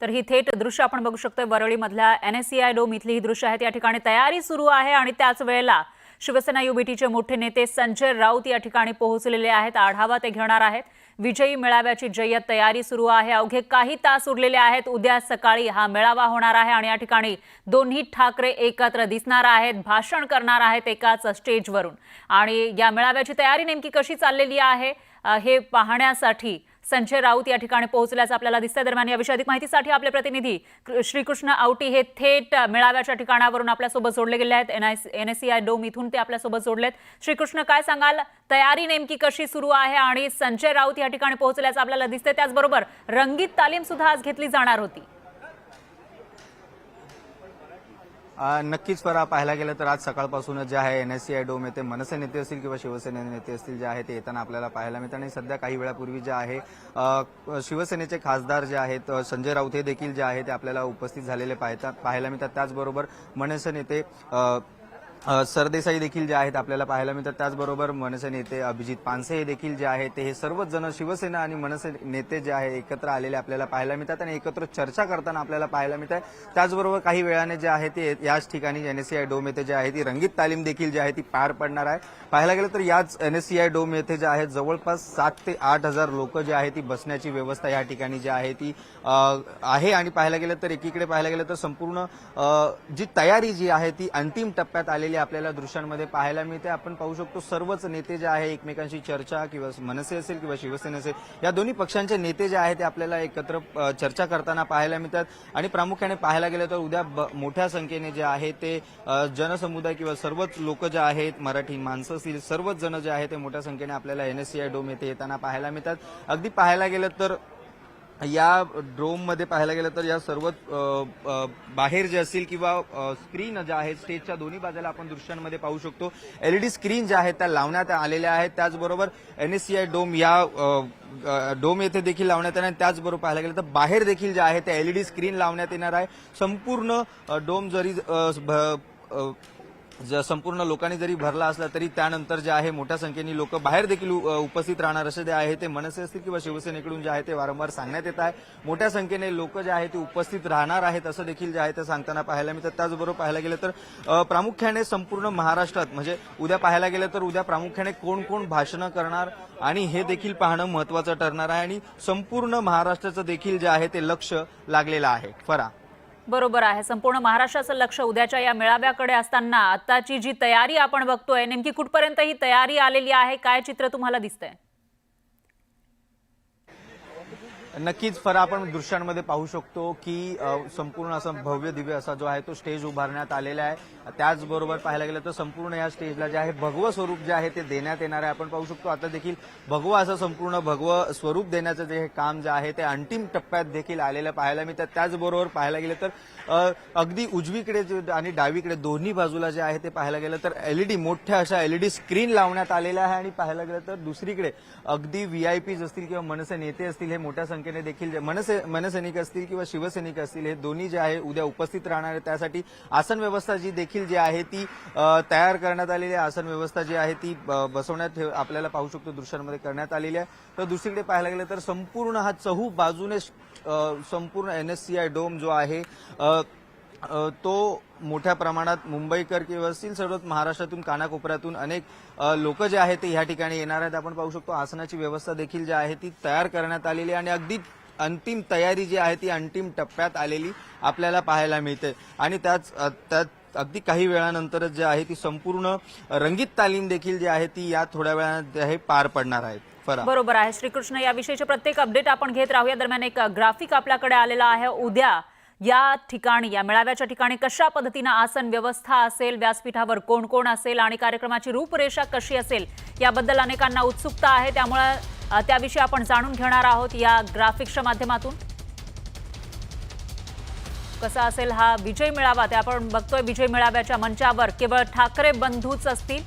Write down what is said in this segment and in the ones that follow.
तर ही थेट दृश्य आपण बघू शकतोय वरळीमधल्या NSCI डोम इथली ही दृश्य आहेत। या ठिकाणी तयारी सुरू आहे आणि त्याच वेळेला शिवसेना युबीटीचे मोठे नेते संजय राऊत या ठिकाणी पोहोचलेले आहेत। आढावा ते घेणार आहेत। विजयी मेळाव्याची जय्यत तयारी सुरू आहे। अवघे काही तास उरलेले आहेत। उद्या सकाळी हा मेळावा होणार आहे आणि या ठिकाणी दोन्ही ठाकरे एकत्र दिसणार आहेत, भाषण करणार आहेत एकाच स्टेजवरून। आणि या मेळाव्याची तयारी नेमकी कशी चाललेली आहे हे पाहण्यासाठी संजय राऊत या ठिकाणी पोहोचल्याचं आपल्याला दिसतंय। दरम्यान याविषयी अधिक माहितीसाठी आपले प्रतिनिधी श्रीकृष्ण आवटी हे थेट मेळाव्याच्या ठिकाणावरून आपल्यासोबत जोडले गेले आहेत। NSCI डोम इथून ते आपल्यासोबत जोडलेत। श्रीकृष्ण, काय सांगाल, तयारी नेमकी कशी सुरू आहे आणि संजय राऊत या ठिकाणी पोहोचल्याचं आपल्याला दिसतंय, त्याचबरोबर रंगीत तालीम सुद्धा आज घेतली जाणार होती? नक्कीच फरा पाहायला गेलं तर आज सकाळपासून जे आहे NSCI डोम येथे मनसे नेते असतील किंवा शिवसेना नेते असतील जे आहे ते येताना आपल्याला पाहायला मिळतात। आणि सध्या काही वेळापूर्वी जे आहे शिवसेनेचे खासदार जे आहेत संजय राऊत हे देखील जे आहे ते आपल्याला उपस्थित झालेले पाहायला मिळतात। त्याचबरोबर मनसे नेते सरदेसाई देखील जे आहेत आपल्याला पाहायला मिळतात। त्याचबरोबर मनसे नेते अभिजित पानसे हे देखील जे आहेत ते हे सर्वच जण शिवसेना आणि मनसे नेते जे आहे एकत्र आलेले आपल्याला पाहायला मिळतात आणि एकत्र चर्चा करताना आपल्याला पाहायला मिळतात। त्याचबरोबर काही वेळाने जे आहे ते याच ठिकाणी NSCI डोम येथे जे आहे ती रंगीत तालीम देखील जी आहे ती पार पडणार आहे। पाहायला गेलं तर याच NSCI डोम येथे जे आहे जवळपास 7 ते 8 हजार लोक जे आहे ती बसण्याची व्यवस्था या ठिकाणी जी आहे ती आहे। आणि पाहायला गेलं तर एकीकडे पाहायला गेलं तर संपूर्ण जी तयारी जी आहे ती अंतिम टप्प्यात आलेली आपल्याला दृश्यांमध्ये पाहायला मिळते। आपण पाहू शकतो सर्वच नेते जे आहे एकमेकांशी चर्चा किंवा मनसे असेल किंवा शिवसेना असेल या दोन्ही पक्षांचे नेते जे आहेत ते आपल्याला एकत्र चर्चा करताना पाहायला मिळतात। आणि प्रामुख्याने पाहायला गेलं तर उद्या मोठ्या संख्येने जे आहे ते जनसमुदाय किंवा सर्वच लोक जे आहेत मराठी माणसं असतील सर्वच जण जे आहे ते मोठ्या संख्येने आपल्याला NSCI डोम येथे येताना पाहायला मिळतात। अगदी पाहायला गेलं तर या ड्रोम मध्ये पाहायला गेलं तर या सर्व बाहेर जे असतील किंवा स्क्रीन ज्या आहेत स्टेजच्या दोन्ही बाजूला आपण दृश्यांमध्ये पाहू शकतो LED स्क्रीन ज्या आहेत त्या लावण्यात आलेल्या आहेत। त्याचबरोबर NSCI डोम या डोम येथे देखील लावण्यात येणार। त्याचबरोबर पाहायला गेलं तर बाहेर देखील जे आहे ते LED स्क्रीन लावण्यात येणार आहे। संपूर्ण डोम जरी संपूर्ण लोकांनी जरी भरला असला तरी त्यानंतर जे आहे मोठ्या संख्येने लोक बाहेर देखील उपस्थित राहणार असे जे आहे ते मनसे असतील किंवा शिवसेनेकडून जे आहे ते वारंवार सांगण्यात येत आहे। मोठ्या संख्येने लोक जे आहे ते उपस्थित राहणार आहेत असं देखील जे आहे ते सांगताना पाहायला मिळतात। त्याचबरोबर पाहायला गेलं तर प्रामुख्याने संपूर्ण महाराष्ट्रात म्हणजे उद्या पाहायला गेलं तर उद्या प्रामुख्याने कोण कोण भाषणं करणार आणि हे देखील पाहणं महत्त्वाचं ठरणार आहे। आणि संपूर्ण महाराष्ट्राचं देखील जे आहे ते लक्ष लागलेलं आहे। फरा बरोबर आहे, संपूर्ण महाराष्ट्राचं लक्ष उद्याच्या या मेळाव्याकडे असताना आताची जी तयारी आपण बघतोय नेमकी कुठपर्यंत ही तयारी आलेली आहे, काय चित्र तुम्हाला दिसतंय? नक्कीच फरा आपण दृश्यांमध्ये पाहू शकतो की संपूर्ण असा भव्य दिव्य असा जो आहे तो स्टेज उभारण्यात आलेला आहे। त्याचबरोबर पाहायला गेलं तर संपूर्ण या स्टेजला जे आहे भगवं स्वरूप जे आहे ते देण्यात येणार आहे। आपण पाहू शकतो आता देखील भगवं असं संपूर्ण भगवं स्वरूप देण्याचं जे काम जे आहे ते अंतिम टप्प्यात देखील आलेलं पाहायला मिळतं। त्याचबरोबर पाहायला गेलं तर अगदी उजवीकडे आणि डावीकडे दोन्ही बाजूला जे आहे ते पाहायला गेलं तर LED मोठ्या अशा LED स्क्रीन लावण्यात आलेल्या आहे। आणि पाहायला गेलं तर दुसरीकडे अगदी VIPs असतील किंवा मनसे नेते असतील हे मोठ्या संख्येने देखील मनसैनिक असतील किंवा शिवसैनिक असतील हे दोन्ही जे आहे उद्या उपस्थित राहणार आहे। त्यासाठी आसन व्यवस्था जी देखील जी आहे ती तयार करण्यात आलेली आहे। आसन व्यवस्था जी आहे ती बसवण्यात आपल्याला पाहू शकतो दृश्यांमध्ये करण्यात आलेली आहे। तर दुसरीकडे पाहायला गेलं तर संपूर्ण हा चहू बाजूने संपूर्ण NSCI डोम जो आहे तो मोठ्या प्रमाणात मुंबईकर किंवा असतील सर्वच महाराष्ट्रातून कानाकोपऱ्यातून अनेक लोक जे आहेत ते या ठिकाणी येणार आहेत। आपण पाहू शकतो आसनाची व्यवस्था देखील जी आहे ती तयार करण्यात आलेली आहे आणि अगदी अंतिम तयारी जी आहे ती अंतिम टप्प्यात आलेली आपल्याला पाहायला मिळते। आणि त्यात अगदी काही वेळानंतरच जे आहे ती संपूर्ण रंगीत तालीम देखील जी आहे ती या थोड्या वेळात हे पार पडणार आहेत। बरोबर आहे श्रीकृष्ण, याविषयीचे प्रत्येक अपडेट आपण घेत राहूया। दरम्यान एक ग्राफिक आपल्याकडे आलेला आहे। उद्या या ठिकाणी या मेळाव्याच्या ठिकाणी कशा पद्धतीने आसन व्यवस्था असेल, व्यासपीठावर कोण कोण असेल आणि कार्यक्रमाची रूपरेषा कशी असेल याबद्दल अनेकांना उत्सुकता आहे। त्यामुळे त्याविषयी आपण जाणून घेणार आहोत या ग्राफिक्सच्या माध्यमातून। कसा असेल हा विजय मेळावा ते आपण बघतोय। विजय मेळाव्याच्या मंचावर केवळ ठाकरे बंधूच असतील,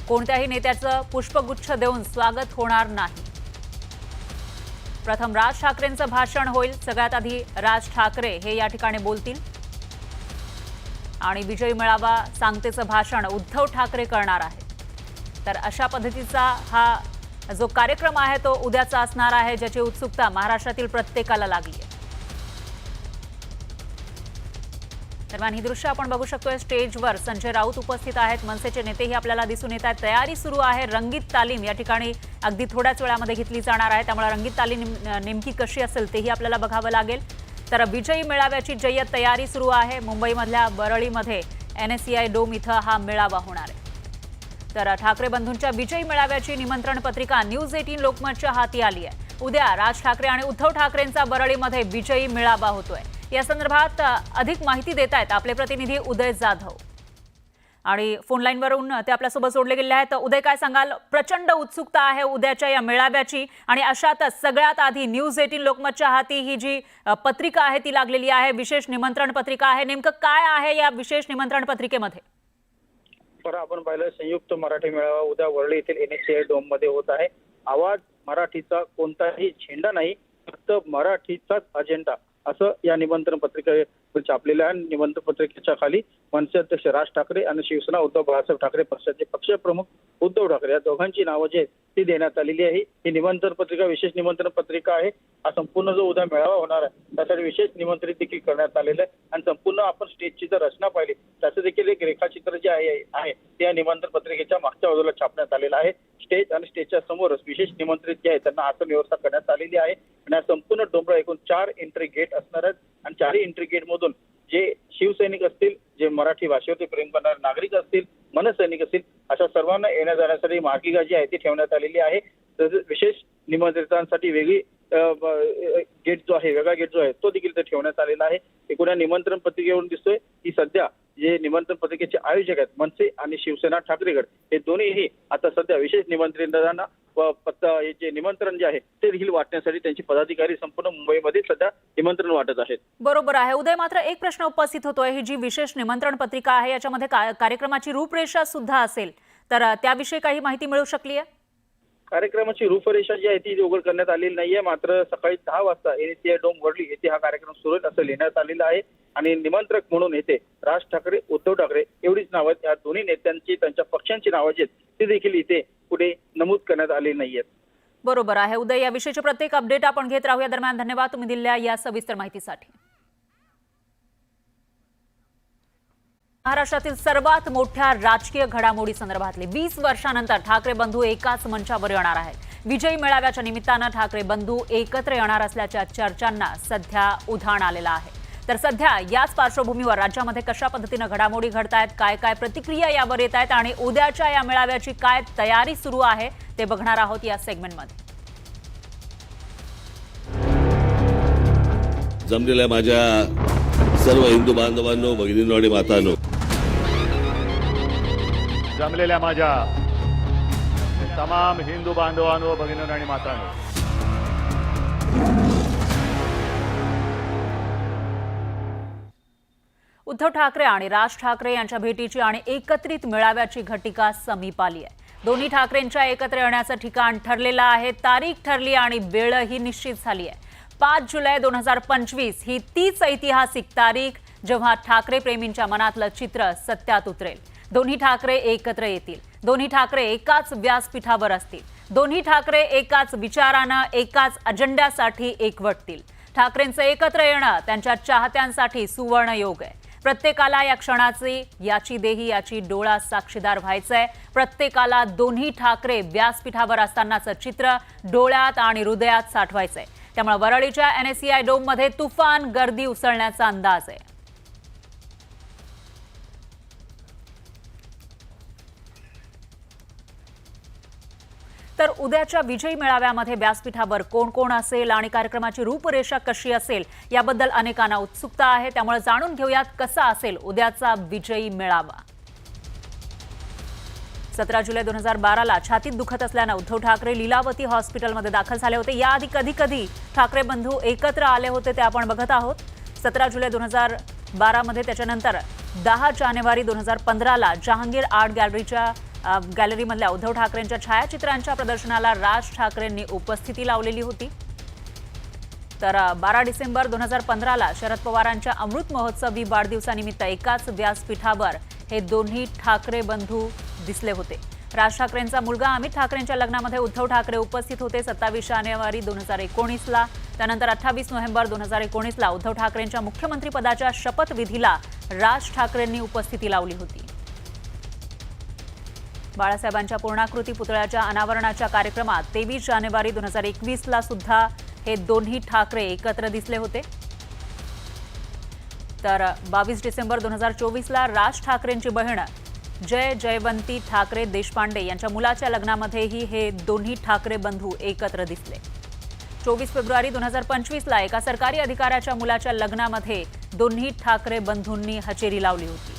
कोणत्याही नेत्याचं पुष्पगुच्छ देऊन स्वागत होणार नाही। प्रथम राज ठाकरेंचं भाषण होईल। सगळ्यात आधी राज ठाकरे हे या ठिकाणी बोलतील आणि विजय मेळावा सांगतेचं भाषण उद्धव ठाकरे करणार आहे। तर अशा पद्धतीचा हा जो कार्यक्रम आहे तो उद्याचा असणार आहे, ज्याची उत्सुकता महाराष्ट्रातील प्रत्येकाला लागली आहे. दरम्यान ही दृश्य आपण बघू शकतोय. स्टेजवर संजय राऊत उपस्थित आहेत. मनसेचे नेतेही आपल्याला दिसून येत आहेत. तयारी सुरू आहे. रंगीत तालीम या ठिकाणी अगदी थोड्याच वेळामध्ये घेतली जाणार आहे. त्यामुळे रंगीत तालीम नेमकी कशी असेल तेही आपल्याला बघावं लागेल. तर विजयी मेळाव्याची जय्यत तयारी सुरू आहे. मुंबईमधल्या वरळीमध्ये NSCI डोम इथं हा मेळावा होणार आहे. तर ठाकरे बंधूंच्या विजयी मेळाव्याची निमंत्रण पत्रिका न्यूज 18 लोकमतच्या हाती आली आहे. उद्या राज ठाकरे आणि उद्धव ठाकरेंचा वरळीमध्ये विजयी मेळावा होतोय. या संदर्भात अधिक माहिती देत आहेत आपले प्रतिनिधी उदय जाधव आणि फोन लाईनवरून ते आपल्यासोबत जोडले गेले आहेत. उदय, काय सांगाल? प्रचंड उत्सुकता आहे उद्याच्या या मेळाव्याची आणि अशातच सगळ्यात आधी न्यूज 18 लोकमतच्या हाती ही जी पत्रिका आहे ती लागलेली आहे. विशेष निमंत्रण पत्रिका आहे. नेमकं काय आहे या विशेष निमंत्रण पत्रिकेमध्ये? बरं, आपण पाहिलं संयुक्त मराठी मेळावा उद्या वरळी येथील NSCI डोम मध्ये होत आहे. आवाज मराठीचा कोणताही झेंडा नाही, फक्त मराठीचाच अजेंडा असं या निमंत्रण पत्रिकेत छापलेलं आहे. निमंत्रण पत्रिकेच्या खाली मनसे अध्यक्ष राज ठाकरे आणि शिवसेना उद्धव बाळासाहेब ठाकरे पक्षाचे पक्षप्रमुख उद्धव ठाकरे या दोघांची नावं जी आहेत ती देण्यात आलेली आहे. ही निमंत्रण पत्रिका विशेष निमंत्रण पत्रिका आहे. हा संपूर्ण जो उद्या मेळावा होणार आहे त्यासाठी विशेष निमंत्रित देखील करण्यात आलेलं आहे आणि संपूर्ण आपण स्टेजची जर रचना पाहिली त्याचं देखील एक रेखाचित्र जे आहे ते या निमंत्रण पत्रिकेच्या मागच्या बाजूला छापण्यात आलेलं आहे. स्टेज आणि स्टेजच्या समोरच विशेष निमंत्रित जे आहे त्यांना आसन व्यवस्था करण्यात आलेली आहे आणि या संपूर्ण डोंगरा एकूण 4 एंट्री गेट असणार आहेत आणि 4ही एंट्री गेट मधून जे शिवसैनिक असतील, जे मराठी भाषेवरती प्रेम करणारे नागरिक असतील, मनसैनिक असतील, अशा सर्वांना येण्या जाण्यासाठी मार्गिका जी आहे ती ठेवण्यात आलेली आहे. तसेच विशेष निमंत्रितांसाठी वेगळी गेट जो आहे, वेगळा गेट जो आहे तो देखील ठेवण्यात आलेला आहे. एकूण या निमंत्रण पत्रिकेवरून दिसतोय की सध्या जे निमंत्रण पत्रिकेचे आयोजक आहेत मनसे आणि शिवसेना ठाकरे गट हे दोन्हीही आता सध्या विशेष निमंत्रितांना जे निमंत्रण जे आहे ते देखील वाटण्यासाठी त्यांची पदाधिकारी संपूर्ण मुंबईमध्ये सध्या निमंत्रण वाटत आहेत. बरोबर आहे उदय. मात्र एक प्रश्न उपस्थित होतोय, ही जी विशेष निमंत्रण पत्रिका आहे याच्यामध्ये कार्यक्रमाची रूपरेषा सुद्धा असेल, तर त्याविषयी काही माहिती मिळू शकली आहे? कार्यक्रमाची रूपरेषा जी आहे ती उघड करण्यात आलेली नाहीये. मात्र सकाळी 10 वाजता NSCI डोम वरळी येथे हा कार्यक्रम सुरू होईल असं लिहिण्यात आलेलं आहे आणि निमंत्रक म्हणून येथे राज ठाकरे, उद्धव ठाकरे एवढीच नावं आहेत. या दोन्ही नेत्यांची, त्यांच्या पक्षांची नावं जी आहेत ती देखील इथे पुढे नमूद करण्यात आली नाहीयेत. बरोबर आहे उदय. या विषयीचे प्रत्येक अपडेट आपण घेत राहूया. दरम्यान धन्यवाद तुम्ही दिलेल्या या सविस्तर माहितीसाठी. महाराष्ट्रातील सर्वात मोठ्या राजकीय घडामोडी संदर्भातले 20 वर्षांनंतर ठाकरे बंधू एकाच मंचावर येणार आहेत. विजयी मेळाव्याच्या निमित्तानं ठाकरे बंधू एकत्र येणार असल्याच्या चर्चांना सध्या उधाण आलेलं आहे. तर सध्या याच पार्श्वभूमीवर राज्यामध्ये कशा पद्धतीनं घडामोडी घडतायत, काय काय प्रतिक्रिया यावर येत आहेत आणि उद्याच्या या मेळाव्याची काय तयारी सुरू आहे ते बघणार आहोत या सेगमेंटमध्ये. जमलेल्या माझ्या सर्व हिंदू बांधवांनो, भगिनींनो आणि मातांनो, जमलेल्या माझ्या तमाम हिंदू बांधवांनो, भगिनींनो आणि मातांनो, उद्धव ठाकरे आणि राज ठाकरे यांच्या भेटीची आणि एकत्रित मेळाव्याची घटिका समीप आली आहे. दोन्ही ठाकरेंच्या एकत्र येण्याचं ठिकाण ठरलेलं आहे, तारीख ठरली आणि वेळही निश्चित झाली आहे. 5 जुलै 2025 ही तीच ऐतिहासिक तारीख जेव्हा ठाकरे प्रेमींच्या मनातलं चित्र सत्यात उतरेल. दोन्ही ठाकरे एकत्र येतील. दोन्ही ठाकरे एकाच व्यासपीठावर असतील. दोन्ही ठाकरे एकाच विचारानं, एकाच अजेंड्यासाठी एकवटतील. ठाकरेंचं एकत्र येणं त्यांच्या चाहत्यांसाठी सुवर्ण योग आहे. प्रत्येकाला या क्षणाची, याची देही, याची डोळा साक्षीदार व्हायचंय. प्रत्येकाला दोन्ही ठाकरे व्यासपीठावर असतानाचं चित्र डोळ्यात आणि हृदयात साठवायचंय. त्यामुळे वरळीच्या NSCI डोम मध्ये तुफान गर्दी उसळण्याचा अंदाज आहे. तर उद्याच्या विजयी मेळाव्यामध्ये व्यासपीठावर कोण कोण असेल आणि कार्यक्रमाची रूपरेषा कशी असेल याबद्दल अनेकांना उत्सुकता आहे. त्यामुळे जाणून घेऊयात कसा असेल उद्याचा विजयी मेळावा. 17 जुलै 2012ला छातीत दुखत असल्यानं उद्धव ठाकरे लीलावती हॉस्पिटलमध्ये दाखल झाले होते. याआधी कधी कधी ठाकरे बंधू एकत्र आले होते ते आपण बघत आहोत. 17 जुलै 2012 मध्ये, त्याच्यानंतर 10 जानेवारी 2015ला जहांगीर आर्ट गॅलरीमधल्या उद्धव ठाकरेंच्या छायाचित्रांच्या प्रदर्शनाला राज ठाकरेंनी उपस्थिती लावलेली होती. तर 12 डिसेंबर 2015ला शरद पवारांच्या अमृत महोत्सवी वाढदिवसानिमित्त एकाच व्यासपीठावर हे दोन्ही ठाकरे बंधू दिसले होते. राज ठाकरेंचा मुलगा अमित ठाकरेंच्या लग्नामध्ये उद्धव ठाकरे उपस्थित होते 27 जानेवारी 2019ला. त्यानंतर 28 नोव्हेंबर 2019ला उद्धव ठाकरेंच्या मुख्यमंत्रीपदाच्या शपथविधीला राज ठाकरेंनी उपस्थिती लावली होती. बाळासाहेबांच्या पूर्णाकृती पुतळ्याच्या अनावरणाच्या कार्यक्रमात 23 जानेवारी 2021ला सुद्धा हे दोन्ही ठाकरे एकत्र दिसले होते. तर 22 डिसेंबर 2024ला राज ठाकरेंची बहीण जयवंती ठाकरे देशपांडे यांच्या मुलाच्या लग्नामध्येही हे दोन्ही ठाकरे बंधू एकत्र दिसले. 24 फेब्रुवारी 2025ला एका सरकारी अधिकाऱ्याच्या मुलाच्या लग्नामध्ये दोन्ही ठाकरे बंधूंनी हजेरी लावली होती.